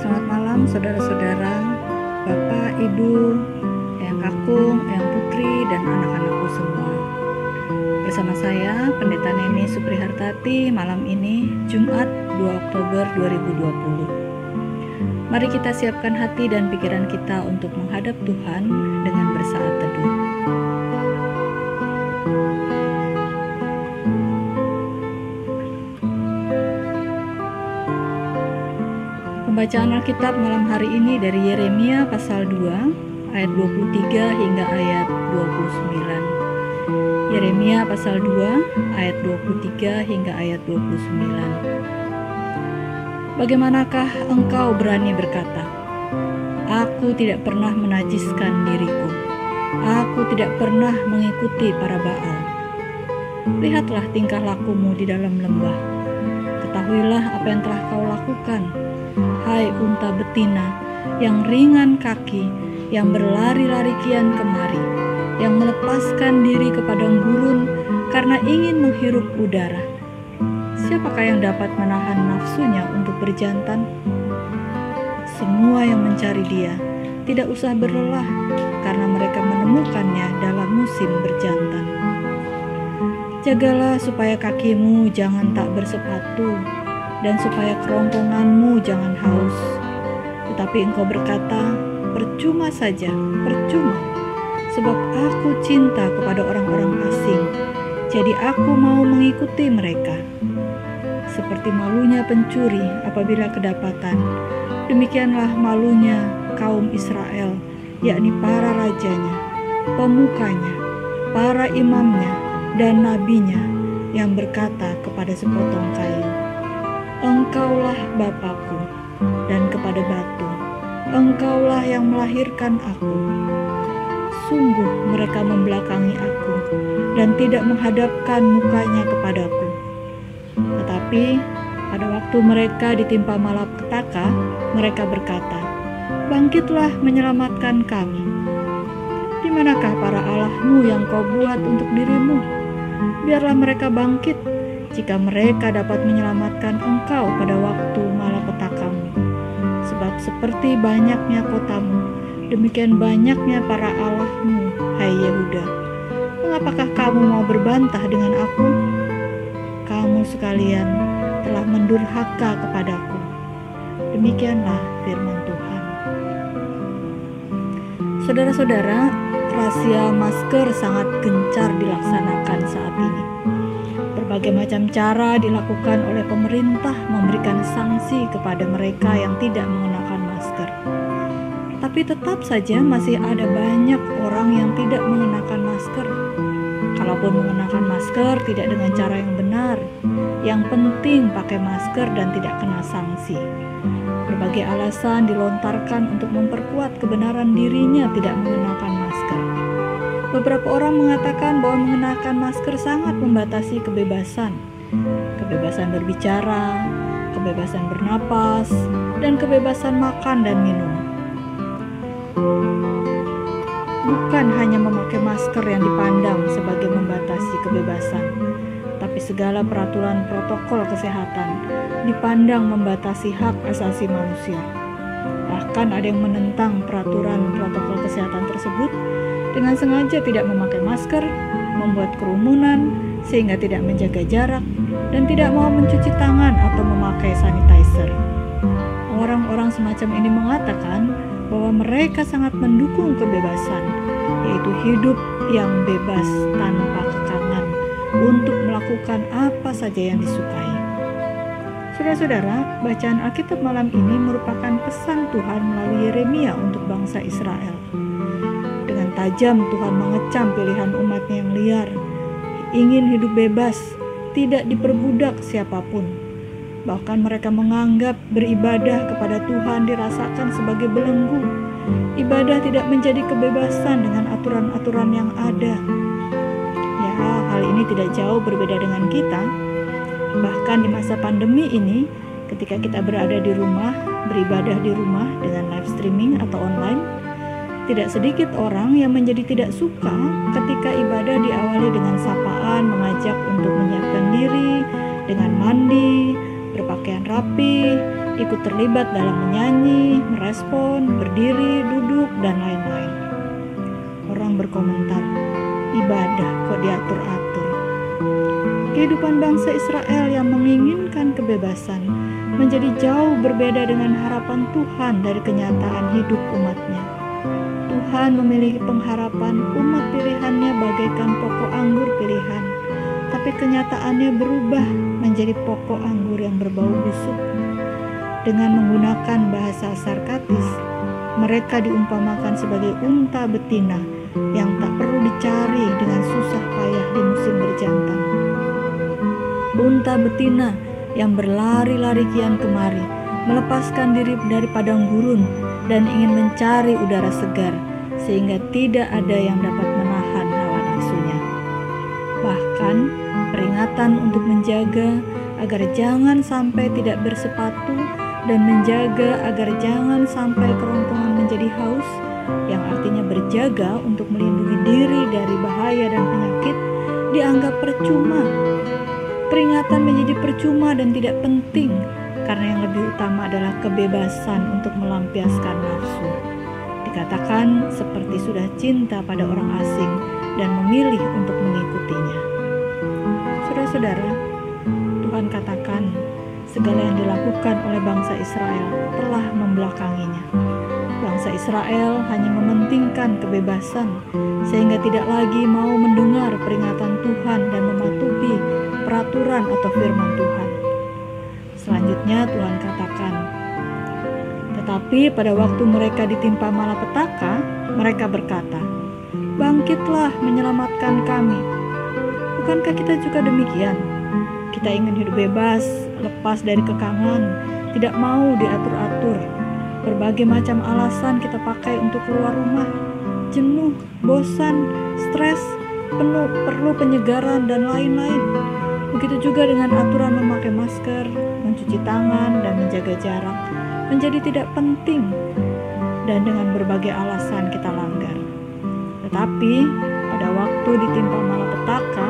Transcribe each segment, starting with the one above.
Selamat malam saudara-saudara, Bapak, Ibu, Eyang Kakung, Eyang Putri, dan anak-anakku semua. Bersama saya, Pendeta Neni Suprihartati, malam ini, Jumat 2 Oktober 2020. Mari kita siapkan hati dan pikiran kita untuk menghadap Tuhan dengan bersaat teduh. Pembacaan Alkitab malam hari ini dari Yeremia pasal 2 ayat 23 hingga ayat 29. Yeremia pasal 2 ayat 23 hingga ayat 29. Bagaimanakah engkau berani berkata, "Aku tidak pernah menajiskan diriku. Aku tidak pernah mengikuti para Baal." Lihatlah tingkah lakumu di dalam lembah. Ketahuilah apa yang telah kau lakukan. Hai unta betina yang ringan kaki, yang berlari-lari kian kemari, yang melepaskan diri ke padang gurun karena ingin menghirup udara. Siapakah yang dapat menahan nafsunya untuk berjantan? Semua yang mencari dia tidak usah berlelah, karena mereka menemukannya dalam musim berjantan. Jagalah supaya kakimu jangan tak bersepatu, dan supaya kerongkonganmu jangan haus. Tetapi engkau berkata, "Percuma saja, percuma, sebab aku cinta kepada orang-orang asing, jadi aku mau mengikuti mereka." Seperti malunya pencuri apabila kedapatan, demikianlah malunya kaum Israel, yakni para rajanya, pemukanya, para imamnya, dan nabinya, yang berkata kepada sepotong kayu, "Engkaulah Bapakku," dan kepada batu, "Engkaulah yang melahirkan aku." Sungguh mereka membelakangi aku dan tidak menghadapkan mukanya kepadaku. Tetapi pada waktu mereka ditimpa malapetaka, mereka berkata, "Bangkitlah menyelamatkan kami." Di manakah para allahmu yang kau buat untuk dirimu? Biarlah mereka bangkit, jika mereka dapat menyelamatkan engkau pada waktu malapetakamu. Sebab seperti banyaknya kotamu, demikian banyaknya para allahmu, hai Yehuda. Mengapakah kamu mau berbantah dengan aku? Kamu sekalian telah mendurhaka kepadaku. Demikianlah firman Tuhan. Saudara-saudara, rahasia masker sangat gencar dilaksanakan saat ini. Berbagai macam cara dilakukan oleh pemerintah memberikan sanksi kepada mereka yang tidak mengenakan masker. Tapi tetap saja masih ada banyak orang yang tidak mengenakan masker. Kalaupun mengenakan masker tidak dengan cara yang benar, yang penting pakai masker dan tidak kena sanksi. Berbagai alasan dilontarkan untuk memperkuat kebenaran dirinya tidak mengenakan masker. Beberapa orang mengatakan bahwa mengenakan masker sangat membatasi kebebasan. Kebebasan berbicara, kebebasan bernapas, dan kebebasan makan dan minum. Bukan hanya memakai masker yang dipandang sebagai membatasi kebebasan, tapi segala peraturan protokol kesehatan dipandang membatasi hak asasi manusia. Bahkan ada yang menentang peraturan protokol kesehatan tersebut dengan sengaja tidak memakai masker, membuat kerumunan sehingga tidak menjaga jarak, dan tidak mau mencuci tangan atau memakai sanitizer. Orang-orang semacam ini mengatakan bahwa mereka sangat mendukung kebebasan, yaitu hidup yang bebas tanpa kekangan untuk melakukan apa saja yang disukai. Saudara-saudara, bacaan Alkitab malam ini merupakan pesan Tuhan melalui Yeremia untuk bangsa Israel. Dengan tajam Tuhan mengecam pilihan umatnya yang liar, ingin hidup bebas, tidak diperbudak siapapun. Bahkan mereka menganggap beribadah kepada Tuhan dirasakan sebagai belenggu. Ibadah tidak menjadi kebebasan dengan aturan-aturan yang ada. Ya, hal ini tidak jauh berbeda dengan kita. Bahkan di masa pandemi ini, ketika kita berada di rumah, beribadah di rumah dengan live streaming atau online, tidak sedikit orang yang menjadi tidak suka ketika ibadah diawali dengan sapaan, mengajak untuk menyiapkan diri dengan mandi, berpakaian rapi, ikut terlibat dalam menyanyi, merespon, berdiri, duduk, dan lain-lain. Orang berkomentar, ibadah kok diatur-atur. Kehidupan bangsa Israel yang menginginkan kebebasan menjadi jauh berbeda dengan harapan Tuhan dari kenyataan hidup umatnya. Tuhan memiliki pengharapan umat pilihannya bagaikan pokok anggur pilihan, tapi kenyataannya berubah menjadi pokok anggur yang berbau busuk. Dengan menggunakan bahasa sarkastis, mereka diumpamakan sebagai unta betina yang tak perlu dicari dengan susah payah di musim berjantan. Unta betina yang berlari-lari kian kemari, melepaskan diri dari padang gurun dan ingin mencari udara segar, sehingga tidak ada yang dapat menahan hawa nafsunya. Bahkan peringatan untuk menjaga agar jangan sampai tidak bersepatu dan menjaga agar jangan sampai kerongkongan menjadi haus, yang artinya berjaga untuk melindungi diri dari bahaya dan penyakit, dianggap percuma. Peringatan menjadi percuma dan tidak penting karena yang lebih utama adalah kebebasan untuk melampiaskan nafsu. Dikatakan seperti sudah cinta pada orang asing dan memilih untuk mengikutinya. Saudara-saudara, Tuhan katakan segala yang dilakukan oleh bangsa Israel telah membelakanginya. Bangsa Israel hanya mementingkan kebebasan sehingga tidak lagi mau mendengar peringatan Tuhan dan mematuhi peraturan atau firman Tuhan. Selanjutnya Tuhan katakan, tetapi pada waktu mereka ditimpa malapetaka, mereka berkata, "Bangkitlah menyelamatkan kami." Bukankah kita juga demikian? Kita ingin hidup bebas, lepas dari kekangan, tidak mau diatur-atur. Berbagai macam alasan kita pakai untuk keluar rumah. Jenuh, bosan, stres, perlu penyegaran, dan lain-lain. Begitu juga dengan aturan memakai masker, mencuci tangan, dan menjaga jarak menjadi tidak penting, dan dengan berbagai alasan kita langgar. Tetapi pada waktu ditimpa malapetaka,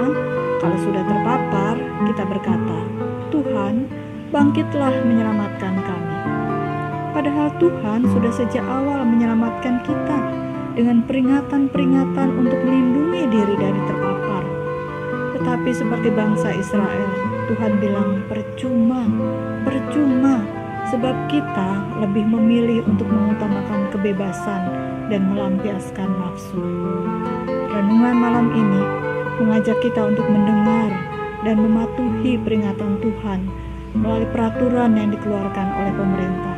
kalau sudah terpapar, kita berkata, "Tuhan, bangkitlah menyelamatkan kami." Padahal Tuhan sudah sejak awal menyelamatkan kita dengan peringatan-peringatan untuk melindungi diri dari terpapar. Tetapi seperti bangsa Israel, Tuhan bilang percuma, sebab kita lebih memilih untuk mengutamakan kebebasan dan melampiaskan nafsu. Renungan malam ini mengajak kita untuk mendengar dan mematuhi peringatan Tuhan melalui peraturan yang dikeluarkan oleh pemerintah,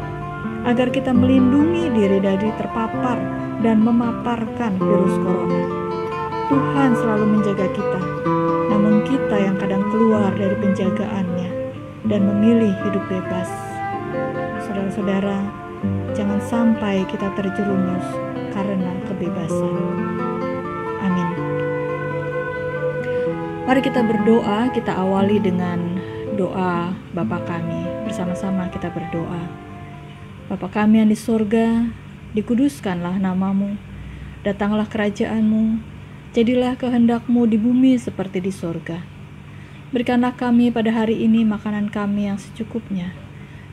agar kita melindungi diri dari terpapar dan memaparkan virus corona. Tuhan selalu menjaga kita, namun kita yang kadang keluar dari penjagaannya dan memilih hidup bebas. Saudara-saudara, jangan sampai kita terjerumus karena kebebasan. Amin. Mari kita berdoa, kita awali dengan doa Bapa kami. Bersama-sama kita berdoa. Bapa kami yang di sorga, dikuduskanlah namamu, datanglah kerajaanmu, jadilah kehendakmu di bumi seperti di sorga. Berikanlah kami pada hari ini makanan kami yang secukupnya,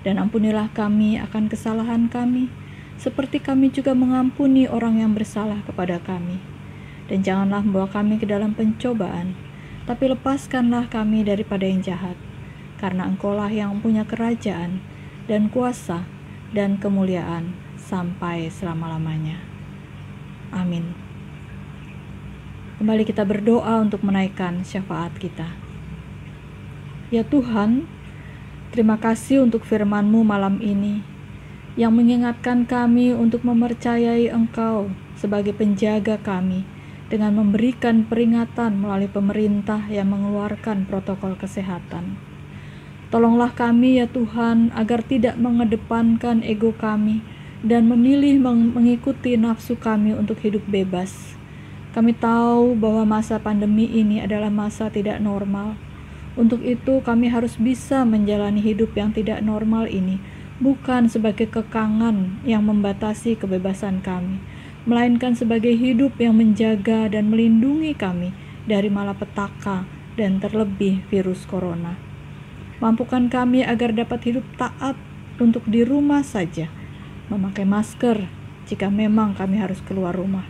dan ampunilah kami akan kesalahan kami, seperti kami juga mengampuni orang yang bersalah kepada kami. Dan janganlah membawa kami ke dalam pencobaan, tapi lepaskanlah kami daripada yang jahat, karena Engkaulah yang punya kerajaan, dan kuasa, dan kemuliaan, sampai selama-lamanya. Amin. Kembali kita berdoa untuk menaikkan syafaat kita. Ya Tuhan, terima kasih untuk firman-Mu malam ini, yang mengingatkan kami untuk mempercayai Engkau sebagai penjaga kami, dengan memberikan peringatan melalui pemerintah yang mengeluarkan protokol kesehatan. Tolonglah kami ya Tuhan, agar tidak mengedepankan ego kami, dan memilih mengikuti nafsu kami untuk hidup bebas. Kami tahu bahwa masa pandemi ini adalah masa tidak normal. Untuk itu kami harus bisa menjalani hidup yang tidak normal ini, bukan sebagai kekangan yang membatasi kebebasan kami, melainkan sebagai hidup yang menjaga dan melindungi kami dari malapetaka dan terlebih virus corona. Mampukan kami agar dapat hidup taat, untuk di rumah saja, memakai masker jika memang kami harus keluar rumah,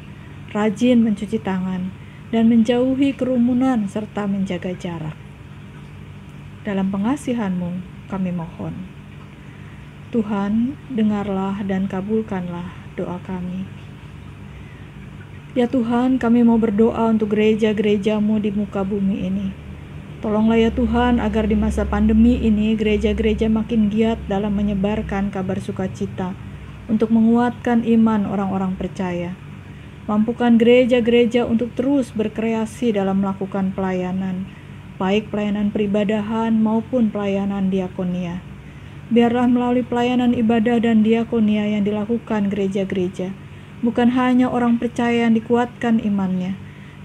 rajin mencuci tangan, dan menjauhi kerumunan serta menjaga jarak. Dalam pengasihan-Mu kami mohon. Tuhan, dengarlah dan kabulkanlah doa kami. Ya Tuhan, kami mau berdoa untuk gereja-gereja-Mu di muka bumi ini. Tolonglah ya Tuhan, agar di masa pandemi ini gereja-gereja makin giat dalam menyebarkan kabar sukacita untuk menguatkan iman orang-orang percaya. Mampukan gereja-gereja untuk terus berkreasi dalam melakukan pelayanan, baik pelayanan peribadahan maupun pelayanan diakonia. Biarlah melalui pelayanan ibadah dan diakonia yang dilakukan gereja-gereja, bukan hanya orang percaya yang dikuatkan imannya,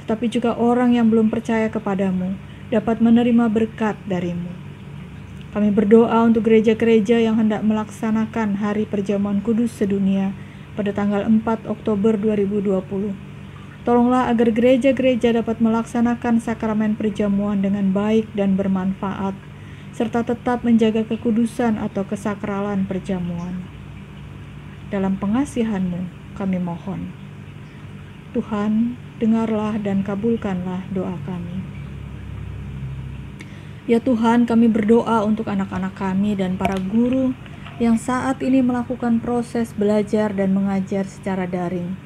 tetapi juga orang yang belum percaya kepadamu dapat menerima berkat darimu. Kami berdoa untuk gereja-gereja yang hendak melaksanakan Hari Perjamuan Kudus Sedunia pada tanggal 4 Oktober 2020. Tolonglah agar gereja-gereja dapat melaksanakan sakramen perjamuan dengan baik dan bermanfaat, serta tetap menjaga kekudusan atau kesakralan perjamuan. Dalam pengasihan-Mu kami mohon. Tuhan, dengarlah dan kabulkanlah doa kami. Ya Tuhan, kami berdoa untuk anak-anak kami dan para guru yang saat ini melakukan proses belajar dan mengajar secara daring.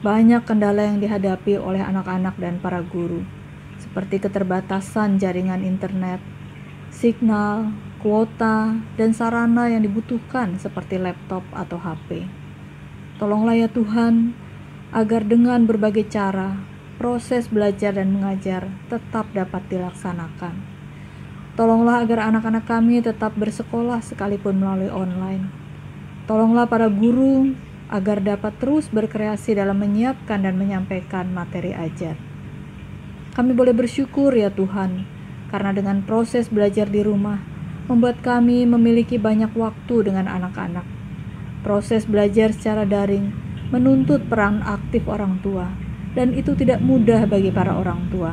Banyak kendala yang dihadapi oleh anak-anak dan para guru, seperti keterbatasan jaringan internet, signal, kuota, dan sarana yang dibutuhkan seperti laptop atau HP. Tolonglah ya Tuhan, agar dengan berbagai cara, proses belajar dan mengajar tetap dapat dilaksanakan. Tolonglah agar anak-anak kami tetap bersekolah sekalipun melalui online. Tolonglah para guru agar dapat terus berkreasi dalam menyiapkan dan menyampaikan materi ajar. Kami boleh bersyukur ya Tuhan, karena dengan proses belajar di rumah, membuat kami memiliki banyak waktu dengan anak-anak. Proses belajar secara daring menuntut peran aktif orang tua, dan itu tidak mudah bagi para orang tua.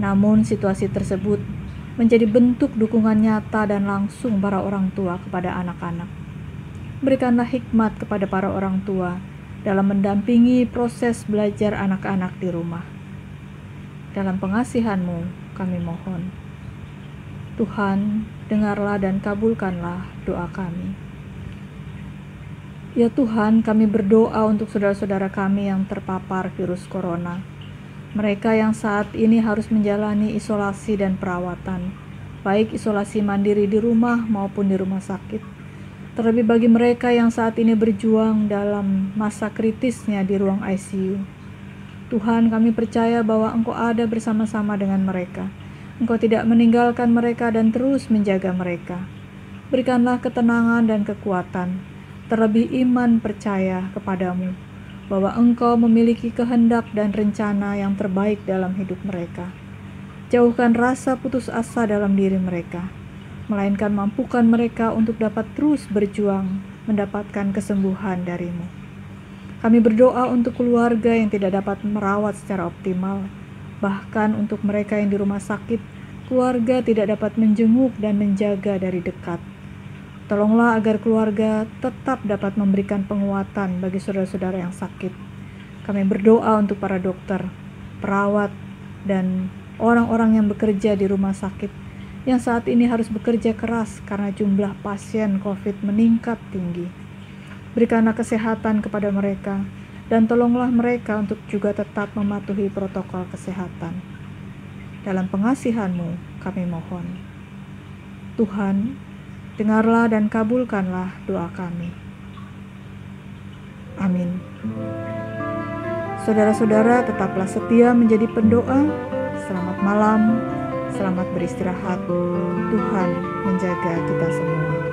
Namun situasi tersebut menjadi bentuk dukungan nyata dan langsung para orang tua kepada anak-anak. Berikanlah hikmat kepada para orang tua dalam mendampingi proses belajar anak-anak di rumah. Dalam pengasihan-Mu kami mohon. Tuhan, dengarlah dan kabulkanlah doa kami. Ya Tuhan, kami berdoa untuk saudara-saudara kami yang terpapar virus corona. Mereka yang saat ini harus menjalani isolasi dan perawatan, baik isolasi mandiri di rumah maupun di rumah sakit. Terlebih bagi mereka yang saat ini berjuang dalam masa kritisnya di ruang ICU. Tuhan, kami percaya bahwa Engkau ada bersama-sama dengan mereka. Engkau tidak meninggalkan mereka dan terus menjaga mereka. Berikanlah ketenangan dan kekuatan, terlebih iman percaya kepadamu, bahwa Engkau memiliki kehendak dan rencana yang terbaik dalam hidup mereka. Jauhkan rasa putus asa dalam diri mereka, melainkan mampukan mereka untuk dapat terus berjuang mendapatkan kesembuhan darimu. Kami berdoa untuk keluarga yang tidak dapat merawat secara optimal, bahkan untuk mereka yang di rumah sakit, keluarga tidak dapat menjenguk dan menjaga dari dekat. Tolonglah agar keluarga tetap dapat memberikan penguatan bagi saudara-saudara yang sakit. Kami berdoa untuk para dokter, perawat, dan orang-orang yang bekerja di rumah sakit yang saat ini harus bekerja keras karena jumlah pasien COVID meningkat tinggi. Berikanlah kesehatan kepada mereka, dan tolonglah mereka untuk juga tetap mematuhi protokol kesehatan. Dalam pengasihan-Mu kami mohon. Tuhan, dengarlah dan kabulkanlah doa kami. Amin. Saudara-saudara, tetaplah setia menjadi pendoa. Selamat malam, selamat beristirahat. Tuhan menjaga kita semua.